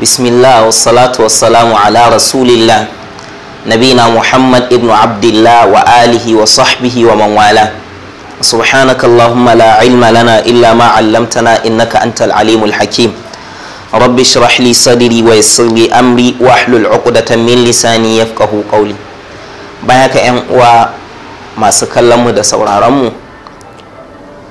Bismillah wassalatu wassalamu ala rasulillah nabina Muhammad ibn Abdullah wa alihi wa sahbihi wa man wala. Subhanaka Allahumma la ilma lana illa ma 'allamtana innaka antal alimul hakim. Rabbi shrah li sadri wa yassir li amri wahlul 'uqdatan min lisani yafqahu qawli. Bayan haka ƴan uwa masu kallon mu da sauraron mu,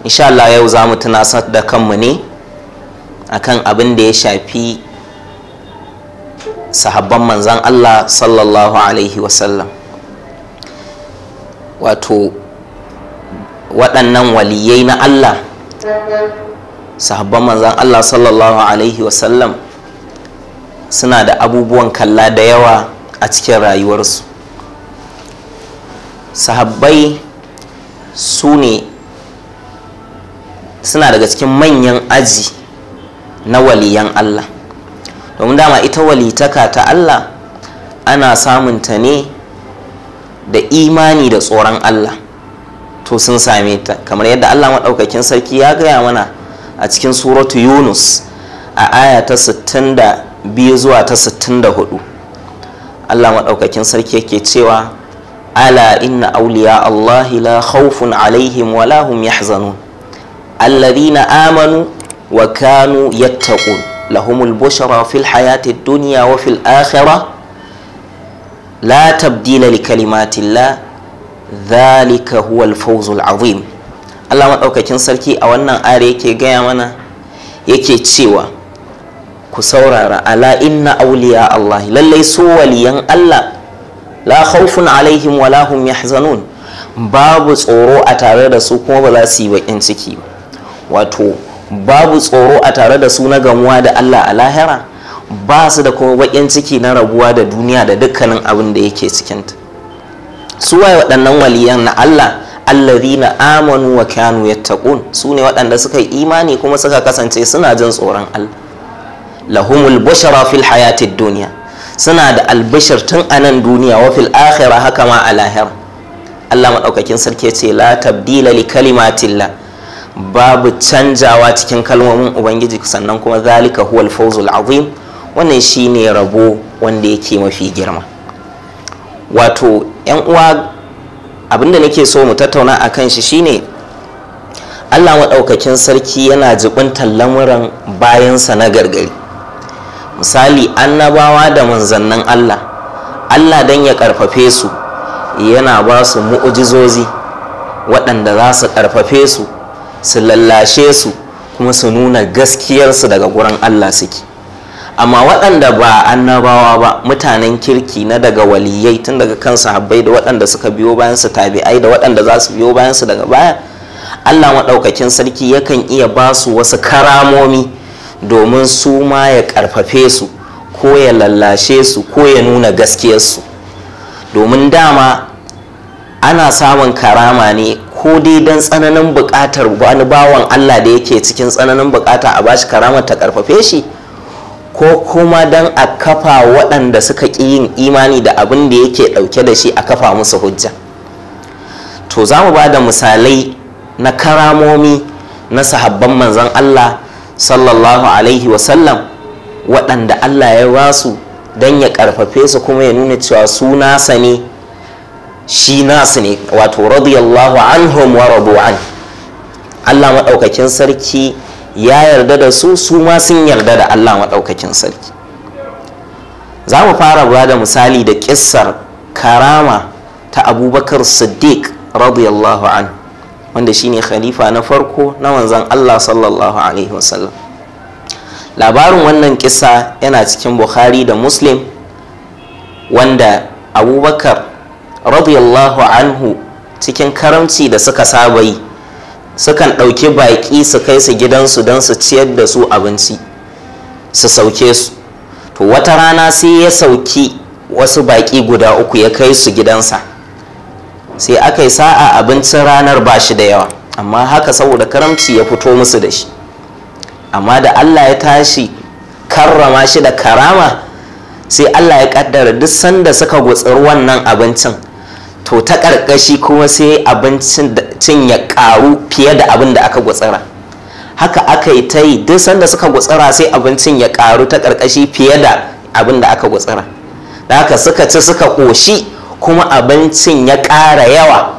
insha Allah yau zamu tunasar da kanmu ne akan abin da ya shafi sahabban manzan Allah sallallahu alaihi wasallam, wato waɗannan waliyai na Allah, sahabban manzan Allah sallallahu alaihi wasallam suna da abubuwan kalla da yawa a cikin rayuwarsu. Sahabbai suna daga cikin manyan aji na waliyan Allah, domin dama ita walitaka ta Allah ana samunta ne da imani da tsoron Allah, to sun same ta kamar yadda Allah maɗaukakin sarki ya gaya mana a cikin suratu Yunus a aya ta 62 zuwa ta 64. Allah maɗaukakin sarki yake cewa ala inna awliya Allahi la khawfun alaihim wa la hum yahzanun alladhina amanu wa kanu yattaqun لهم البشرى في الحياة الدنيا وفي الآخرة لا تبديل لكلمات الله ذلك هو الفوز العظيم. Allah maɗaukakin sarki a wannan are yake gaya mana, yake cewa ku saurara, ala inna auliya Allah, lallai su waliyan Allah la khawfun alaihim wa la hum yahzanun, babu tsoro a tare da su kuma ba za su yi bakin ciki ba. Wato babu tsoro a tare da su na gamuwa da Allah a lahira, ba su da kuma bakin ciki na rabuwa da duniya da dukkanin abin da yake cikinta. Su waye waɗannan waliyan na Allah? Allazina amanu wa kanu yattaqun, su ne waɗanda suka yi imani kuma suka kasance suna jin tsoron Allah. Lahumul bushra fil hayatid dunya, suna da albishir tun a nan duniya, wa fil akhirah haka ma a lahira. Allah madaukakin sarki ce la tabdila li kalimatillah, babu canjawa cikin kalmomin ubangiji, sannan kuma zalika huwal fawzul azim, wannan shine rabo wanda yake mafi girma. Wato yan uwa, abinda nake so mu tattauna akan shi shine Allah maɗaukakin sarki yana jibintar lamuran bayansa na gargari. Misali annabawa da manzannin Allah dan ya karfafe su yana ba su mu'ujizozi waɗanda za su karfafe su, su lallashe su, kuma su nuna gaskiyarsu daga gurin Allah suke. Amma waɗanda ba annabawa ba, mutanen kirki na daga waliyai tun daga kan sahabbai da waɗanda suka biyo bayan su, tabi'ai da waɗanda za su biyo bayan su daga baya, Allah maɗaukakin sarki yakan iya ba su wasu karamomi domin su ma ya ƙarfafe su, ko ya lallashe su, ko ya nuna gaskiyarsu. Domin dama ana samun karama ne ko dai don tsananin buƙatar wani bawan Allah da yake cikin tsananin buƙata a bashi karamar ta ƙarfafe shi, ko kuma don a kafa waɗanda suka ƙi yin imani da abin da yake ɗauke da shi a kafa musu hujja. To za mu ba da misalai na karamomi na sahabban manzon Allah sallallahu alaihi wasallam waɗanda Allah ya basu don ya ƙarfafe su kuma ya nuna cewa su nasa ne, shi nasu ne, wato radiyallahu anhum wa radu an. Allah maɗaukakin sarki ya yarda da su, su ma sun yarda da Allah maɗaukakin sarki. Za mu fara ba da misali da ƙissar karama ta Abubakar Siddiq radiyallahu an, wanda shine khalifa na farko na manzon Allah sallallahu alaihi wasallam. Labarin wannan ƙissa yana cikin Bukhari da Muslim, wanda Abubakar radiyallahu anhu cikin karamci da suka saba yi, sukan ɗauki baƙi su kai su gidansu don su ciyar da su abinci, su sauke su. To wata rana sai ya sauki wasu baƙi guda uku ya kai su gidansa, sai aka yi sa'a abincin ranar ba shi da yawa, amma haka saboda karamci ya fito musu da shi. Amma da Allah ya tashi karrama shi da karama, sai Allah ya kaddara duk sanda suka gutsiri wannan abincin, to ta ƙarƙashi kuma sai abincin ya ƙaru fiye da abin da aka gutsira. haka aka yi ta yi, duk sanda suka gutsira sai abincin ya karu ta karkashi fiye da abin da aka gutsira, da haka suka ci suka ƙoshi kuma abincin ya ƙara yawa.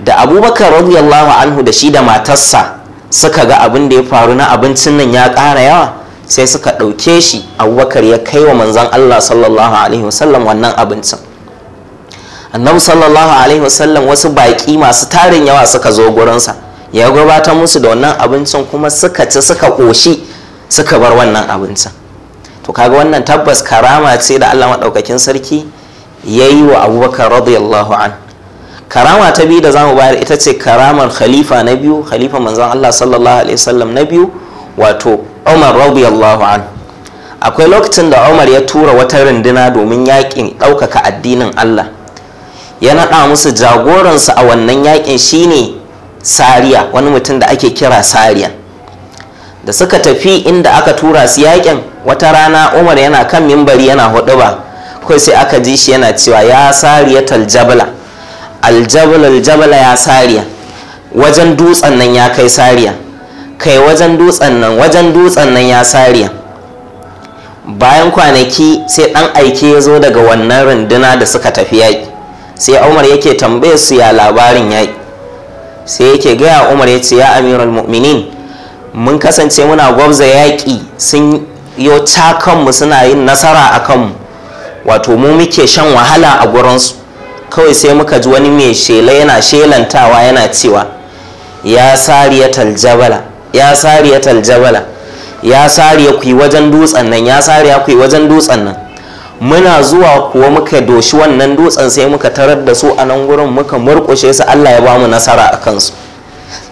Da Abubakar radiyallahu anhu da shi da matarsa suka ga abin da ya faru na abincin nan ya ƙara yawa, sai suka ɗauke shi, Abubakar ya kai wa manzon Allah sallallahu alaihi wasallam wannan abincin. Annabi sallallahu alaihi wasallam wasu baƙi masu tarin yawa suka zo gurinsa, ya gabatar musu da wannan abincin kuma suka ci suka ƙoshi suka bar wannan abincin. To kaga wannan tabbas karama ce da Allah maɗaukakin sarki ya yi wa Abubakar radiyallahu an. Karama ta biyu da zamu bayar ita ce karamar khalifa na biyu, khalifa manzon Allah sallallahu alaihi wasallam na biyu, wato Umar radiyallahu an. Akwai lokacin da Umar ya tura wata runduna domin yakin ɗaukaka addinin Allah, ya naɗa musu jagoransu a wannan yakin shine Sariya, wani mutum da ake kira Sariya. Da suka tafi inda aka tura su yakin, wata rana Umar yana kan mimbari yana huɗuba, kai sai aka ji shi yana cewa ya Sariyatal jabala, aljabala ya Sariya, wajen dutsen nan ya kai Sariya, kai wajen dutsen nan ya Sariya. Bayan kwanaki sai ɗan aike ya zo daga wannan runduna da suka tafi yaƙi, sai Umar yake tambaye su ya labarin yaƙi, sai yake gaya Umar ya ce ya amiral mu'minin, mun kasance muna gwabza yaƙi, sun yo cakanmu suna yin nasara a kanmu, wato mu muke shan wahala a gurinsu. Kawai sai muka ji wani mai shela yana shelantawa yana cewa ya Sariyatal jabala, ya Sariyatal jabala, ya Sariya ku yi wajen dutsen nan, ya Sariya ku yi wajen dutsen nan. Muna zuwa kuwa muka doshi wannan dutsen sai muka tarar da su a nan gurin, muka murƙushe su, Allah ya ba mu nasara a kansu.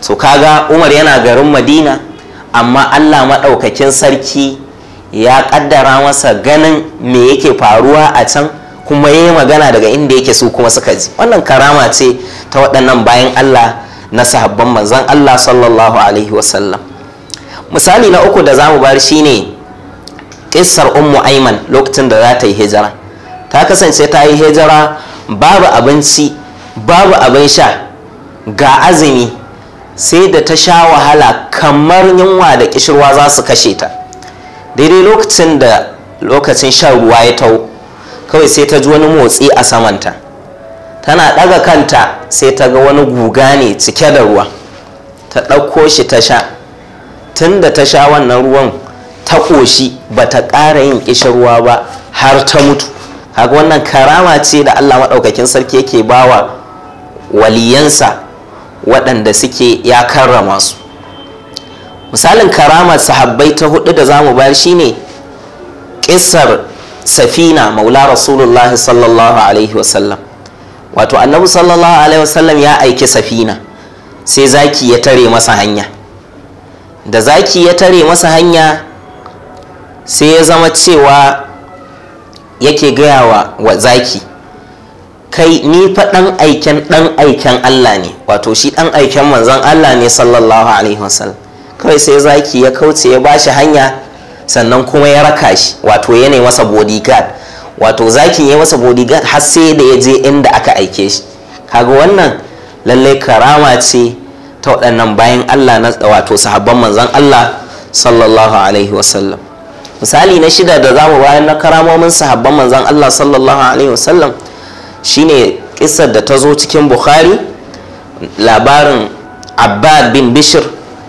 To kaga Umar yana garin Madina, amma Allah maɗaukakin sarki ya ƙaddara masa ganin me yake faruwa a can, kuma ya yi magana daga inda yake su kuma suka ji. Wannan karama ce ta waɗannan bayan Allah na sahabban manzon Allah sallallahu alaihi wasallam. Misali na uku da za mu bar shine kissar Ummu Aiman lokacin da za ta yi hijira. Ta kasance ta yi hijira, babu abinci, babu abin sha, ga azumi, sai da ta sha wahala kamar yunwa da kishirwa za su kashe ta. Daidai lokacin da lokacin shan ruwa ya tau, kawai sai ta ji wani motsi a samanta. Tana ɗaga kanta sai ta ga wani guga ne cike da ruwa, ta ɗauko shi ta sha. Tun da ta sha wannan ruwan ta ƙoshi, ba ta ƙara yin ƙishirwa ba har ta mutu. Haka wannan karama ce da Allah maɗaukakin sarki yake bawa waliyansa waɗanda suke ya karrama su. Misalin karamar sahabbai ta hudu da za mu bayar shine ƙisar Safina maula Rasulullah sallallahu alaihi wasallam. Wato annabi sallallahu alaihi wasallam ya aiki Safina, sai zaki ya tare masa hanya. Da zaki ya tare masa hanya, sai ya zama cewa yake gaya wa zaki, kai ni fa ɗan aiken Allah ne, wato shi ɗan aiken manzon Allah ne sallallahu alaihi wasallam. Kawai sai zaki ya kauce ya bashi hanya, sannan kuma ya raka shi, wato ya ne masa bodyguard, wato zakin ya masa bodyguard har sai da ya je inda aka aike shi. Kaga wannan lallai karama ce ta waɗannan bayan Allah na wato sahabban manzon Allah sallallahu alaihi wasallam. Misali na shida da zamu bayan na karamomin sahabban manzon Allah sallallahu alaihi wasallam shine kissar da ta zo cikin Bukhari, labarin Abbad bin Bishr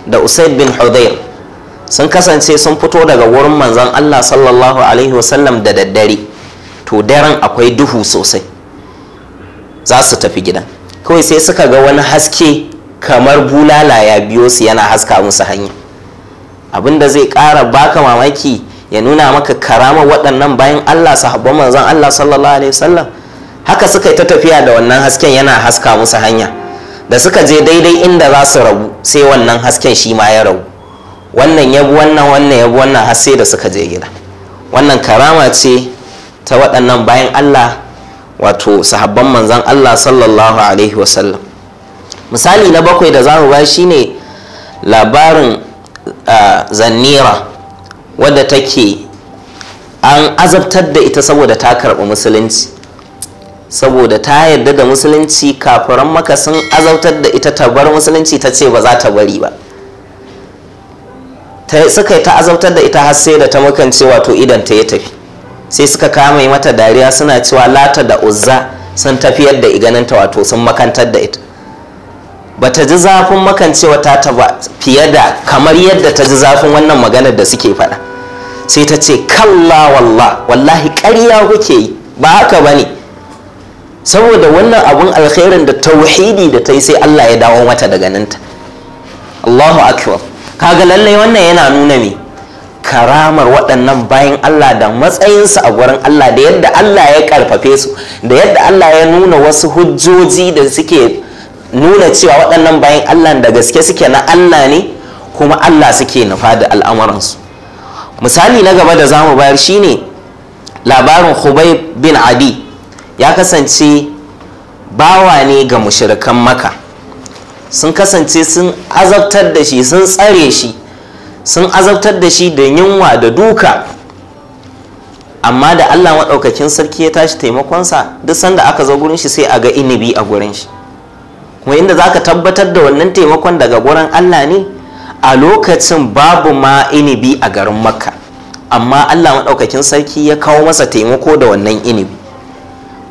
da Usaid bin Hudayr. Sun kasance sun fito daga wurin manzon Allah sallallahu alaihi wasallam da daddare, to daren akwai duhu sosai, za su tafi gida. Kawai sai suka ga wani haske kamar bulala ya biyo su yana haska musu hanya. Abinda zai ƙara baka mamaki, ya nuna maka karama waɗannan bayan Allah sahabban manzon Allah sallallahu alaihi wasallam, haka suka yi ta tafiya da wannan hasken yana haska musu hanya. Da suka je daidai inda za su rabu, sai wannan hasken shi ma ya rabu, wannan yabi wannan, wannan yabi wannan, har sai da suka je gida. Wannan karama ce ta waɗannan bayan Allah, wato sahabban manzon Allah sallallahu alaihi wasallam. Misali na bakwai da zamu ba shine labarin Zannira, wadda take an azabtar da ita saboda ta karɓi musulunci, saboda ta yarda da musulunci. Kafiran Makka sun azabtar da ita ta bar musulunci, ta ce ba za ta bari ba. suka yi ta azabtar da ita har sai da ta makance wato idan ta ya tafi, sai suka kama mata dariya suna cewa Lata da Uzza sun tafiyar da iganinta wato sun makantar da ita. Bata ji zafin makancewa ta ba fiye da kamar yadda ta ji zafin wannan maganar da suke faɗa. Sai ta ce kalla wallahi ƙarya kuke yi, ba haka bane. Saboda wannan abun alkhairin da tauhidi da ta yi sai Allah ya dawo mata da ganinta. Allahu akbar. Kaga lallai wannan yana nuna me karamar waɗannan bayan Allah da matsayinsu a gurin Allah, da yadda Allah ya karfafe su, da yadda Allah ya nuna wasu hujjoji da suke nuna cewa waɗannan bayan Allah da gaske suke na Allah ne, kuma Allah suke nufa da al'amuransu. Misali na gaba da zamu bayar shine labarin Khubayb bin Adi. Ya kasance bawa ne ga mushrikan Makka. Sun kasance sun azabtar da shi, sun tsare shi, sun azabtar da shi da yunwa da duka, amma da Allah maɗaukakin sarki ya tashi taimakonsa, duk sanda aka zo gurin shi sai a ga inibi a gurin shi. Kuma inda za ka tabbatar da wannan taimakon daga gurin Allah ne, a lokacin babu ma inibi a garin Makka, amma Allah maɗaukakin sarki ya kawo masa taimako da wannan inibi.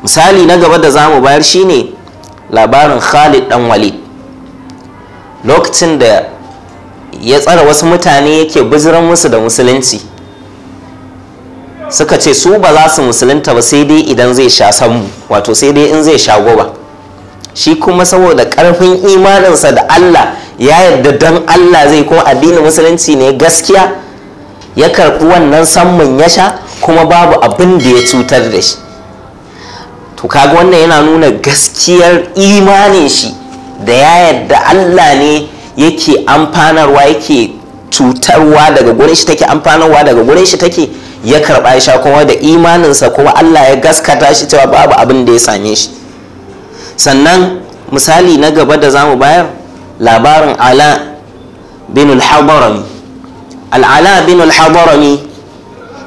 Misali na gaba da za mu bayar shine labarin Khalid ɗan Walid. Lokacin da ya tsara wasu mutane yake bijiran musu da musulunci, suka ce su ba za su musulunta ba sai dai idan zai sha sammu, wato sai dai in zai sha goba. Shi kuma saboda karfin imaninsa da Allah ya yarda dan Allah zai, kuma addinin musulunci ne gaskiya, ya karɓi wannan sammun ya sha kuma babu abin da ya cutar da shi. To kaga wannan yana nuna gaskiyar imanin shi da ya yarda Allah ne yake amfanarwa, yake cutarwa daga gurin shi take, amfanarwa daga gurin shi take, ya karɓa ya sha kuma da imaninsa, kuma Allah ya gaskata shi cewa babu abin da ya same shi. Sannan misali na gaba da zamu bayar labarin Ala bin al-Hadrami. Al-Ala bin al-Hadrami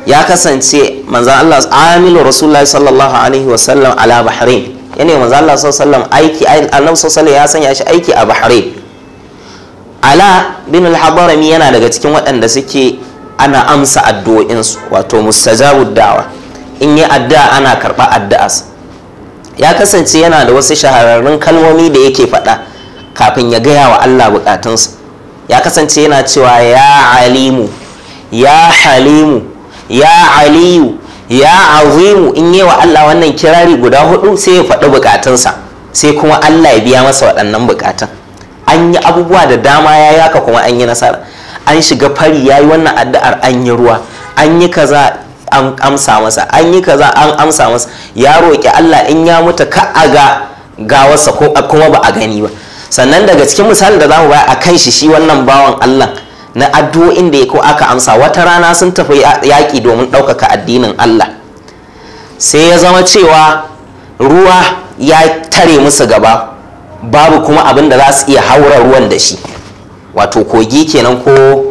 ya kasance manzon Allah amilu Rasulullahi sallallahu alaihi wasallam ala Bahrain. Yana manzon Allah sallallahu alaihi wasallam aiki, Annabi sallallahu ya sanya shi aiki a Bahrain. Ala bin al-Hadrami yana daga cikin waɗanda suke ana amsa addu'o'insu, wato mustajabud da'wa. In yi addu'a ana karɓa addu'arsa. Ya kasance yana da wasu shahararrun kalmomi da yake faɗa kafin ya gaya wa Allah bukatunsa. Ya kasance yana cewa ya alimu, ya halimu, ya aliyu, ya azimu. In yi wa Allah wannan kirari guda hudu sai ya faɗi bukatunsa, sai kuma Allah ya biya masa waɗannan bukatun. An yi abubuwa da dama ya yi haka kuma an yi nasara. An shiga fari ya yi wannan addu'ar, an yi ruwa, an yi kaza an amsa masa, an yi kaza an amsa masa. Ya roƙi Allah in ya mutu ka a ga gawarsa ko kuma ba a gani ba. Sannan daga cikin misalin da za mu bayar a kan shi wannan bawan Allah na addu'o'in da ya ko aka amsa, wata rana sun tafi yaƙi domin ɗaukaka addinin Allah, sai ya zama cewa ruwa ya tare musu gaba, babu kuma abin da za su iya haura ruwan da shi, wato kogi kenan ko